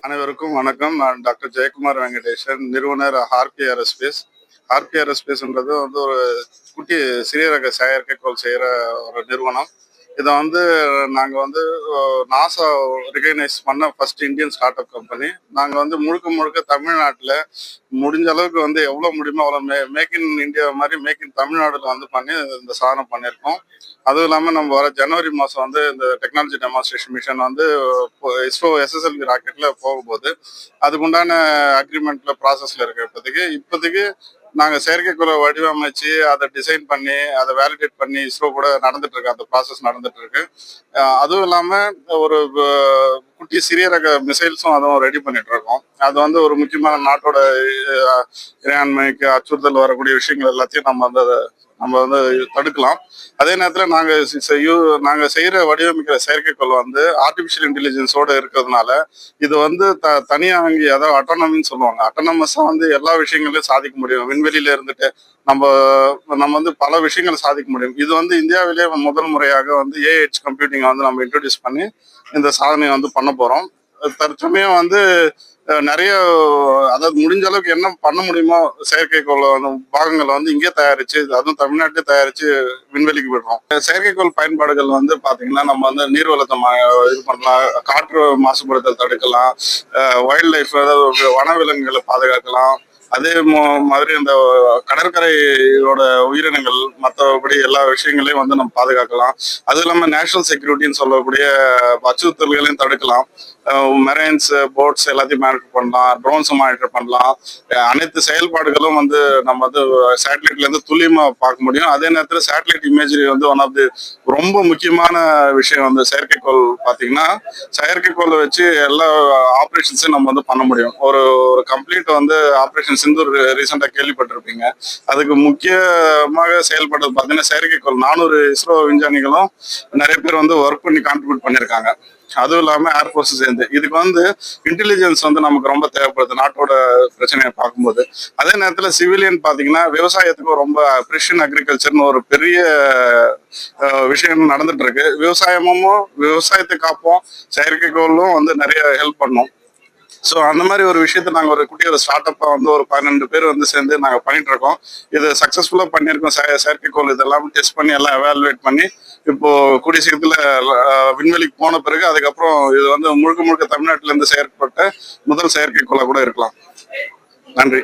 அனைவருக்கும் வணக்கம். நான் டாக்டர் ஜெயக்குமார் வெங்கடேசன், நிறுவனர் ஆர்பி ஏரோஸ்பேஸ். ஆர்பி ஏரோஸ்பேஸ்ன்றது வந்து ஒரு குட்டி சிறிய ரக செயற்கைக்கோள் செய்கிற ஒரு நிறுவனம். இதை வந்து நாங்கள் வந்து நாசா ரெகனைஸ் பண்ண first Indian start up company. நாங்கள் வந்து முழுக்க முழுக்க தமிழ்நாட்டில் முடிஞ்ச அளவுக்கு வந்து எவ்வளோ முடியுமோ அவ்வளோ மேக் இன் இந்தியா மாதிரி மேக் இன் தமிழ்நாடுல வந்து பண்ணி இந்த சாதனை பண்ணியிருக்கோம். அதுவும் இல்லாமல் நம்ம வர ஜனவரி மாதம் வந்து இந்த டெக்னாலஜி டெமான்ஸ்ட்ரேஷன் மிஷன் வந்து இஸ்ரோ எஸ்எஸ்எல்வி ராக்கெட்டில் போகும்போது அதுக்குண்டான அக்ரிமெண்ட்ல ப்ராசஸில் இருக்க இப்போதைக்கு நாங்கள் செயற்கைக்கோளை வடிவமைச்சு அதை டிசைன் பண்ணி அதை வேலிடேட் பண்ணி இஸ்ரோ கூட நடந்துட்டு இருக்கு, அந்த ப்ராசஸ் நடந்துட்டு இருக்கு. அதுவும் இல்லாமல் ஒரு குட்டி சிறிய ரக மிசைல்ஸும் அதுவும் ரெடி பண்ணிட்டு இருக்கோம். அது வந்து ஒரு முக்கியமான நாட்டோட இறையாண்மைக்கு அச்சுறுத்தல் வரக்கூடிய விஷயங்கள் எல்லாத்தையும் நம்ம வந்து தடுக்கலாம். அதே நேரத்தில் நாங்கள் செய்கிற வடிவமைக்கிற செயற்கைக்கோள் வந்து ஆர்டிஃபிஷியல் இன்டெலிஜென்ஸோட இருக்கிறதுனால இது வந்து தனியாக அதாவது அட்டானமின்னு சொல்லுவாங்க. அட்டானமஸாக வந்து எல்லா விஷயங்களையும் சாதிக்க முடியும். விண்வெளியில இருந்துட்டு நம்ம வந்து பல விஷயங்களை சாதிக்க முடியும். இது வந்து இந்தியாவிலேயே முதல் முறையாக வந்து ஏஹெச் கம்ப்யூட்டிங்கை வந்து நம்ம இன்ட்ரடியூஸ் பண்ணி இந்த சாதனையை வந்து பண்ண போகிறோம். தற்சமயம் வந்து நிறைய, அதாவது முடிஞ்ச அளவுக்கு என்ன பண்ண முடியுமோ செயற்கைக்கோள் பாகங்களை வந்து இங்கே தயாரிச்சு, அதுவும் தமிழ்நாட்டிலே தயாரிச்சு விண்வெளிக்கு விடுறோம். செயற்கைக்கோள் பயன்பாடுகள் வந்து பாத்தீங்கன்னா நம்ம வந்து நீர்வளத்தை இது பண்ணலாம், காற்று மாசுபடுத்தல் தடுக்கலாம், வைல்ட் லைஃப் அதாவது வனவிலங்குகளை பாதுகாக்கலாம். அதே மாதிரி இந்த கடற்கரையோட உயிரினங்கள் மற்றபடி எல்லா விஷயங்களையும் வந்து நம்ம பாதுகாக்கலாம். அதுவும் இல்லாமல் நேஷனல் செக்யூரிட்டின்னு சொல்லக்கூடிய அச்சுறுத்தல்களையும் தடுக்கலாம். மெரைன்ஸ், போட்ஸ் எல்லாத்தையும் மானிட்டர் பண்ணலாம், ட்ரோன்ஸும் மானிட்டர் பண்ணலாம். அனைத்து செயல்பாடுகளும் வந்து நம்ம வந்து சேட்டலைட்லேருந்து துல்லியமாக பார்க்க முடியும். அதே நேரத்தில் சேட்டலைட் இமேஜரி வந்து ஒன் ஆஃப் தி ரொம்ப முக்கியமான விஷயம். வந்து செயற்கைக்கோள் பார்த்தீங்கன்னா செயற்கைக்கோளை வச்சு எல்லா ஆப்ரேஷன்ஸையும் நம்ம வந்து பண்ண முடியும். ஒரு கம்ப்ளீட் வந்து ஆப்ரேஷன் சிந்தூர் ரீசெண்டாக கேள்விப்பட்டிருப்பீங்க. அதுக்கு முக்கியமாக செயல்படுறது பார்த்தீங்கன்னா செயற்கைக்கோள். 400 இஸ்ரோ விஞ்ஞானிகளும் நிறைய பேர் வந்து ஒர்க் பண்ணி கான்ட்ரிபியூட் பண்ணியிருக்காங்க. அதுவும் இல்லாமல் ஏர்ஃபோர்ஸ் சேர்ந்து இதுக்கு வந்து இன்டெலிஜென்ஸ் வந்து நமக்கு ரொம்ப தேவைப்படுது நாட்டோட பிரச்சனையை பார்க்கும்போது. அதே நேரத்தில் சிவிலியன் பார்த்தீங்கன்னா விவசாயத்துக்கும் ரொம்ப ப்ரிசிஷன் அக்ரிகல்ச்சர்னு ஒரு பெரிய விஷயம் நடந்துட்டு இருக்கு. விவசாயத்தை காப்போம், செயற்கைக்கோளும் வந்து நிறைய ஹெல்ப் பண்ணும். ஸோ அந்த மாதிரி ஒரு விஷயத்த நாங்கள் ஒரு குட்டி ஒரு ஸ்டார்ட் அப்பாக வந்து ஒரு 12 பேர் வந்து சேர்ந்து நாங்கள் பண்ணிட்டு இருக்கோம். இது சக்ஸஸ்ஃபுல்லாக பண்ணியிருக்கோம். செயற்கைக்கோள் இதெல்லாம் டெஸ்ட் பண்ணி எல்லாம் எவாலுவேட் பண்ணி இப்போ கூடிய சீக்கிரத்தில் விண்வெளிக்கு போன பிறகு அதுக்கப்புறம் இது வந்து முழுக்க தமிழ்நாட்டிலேருந்து செயற்பட்ட முதல் செயற்கைக்கோளாக கூட இருக்கலாம். நன்றி.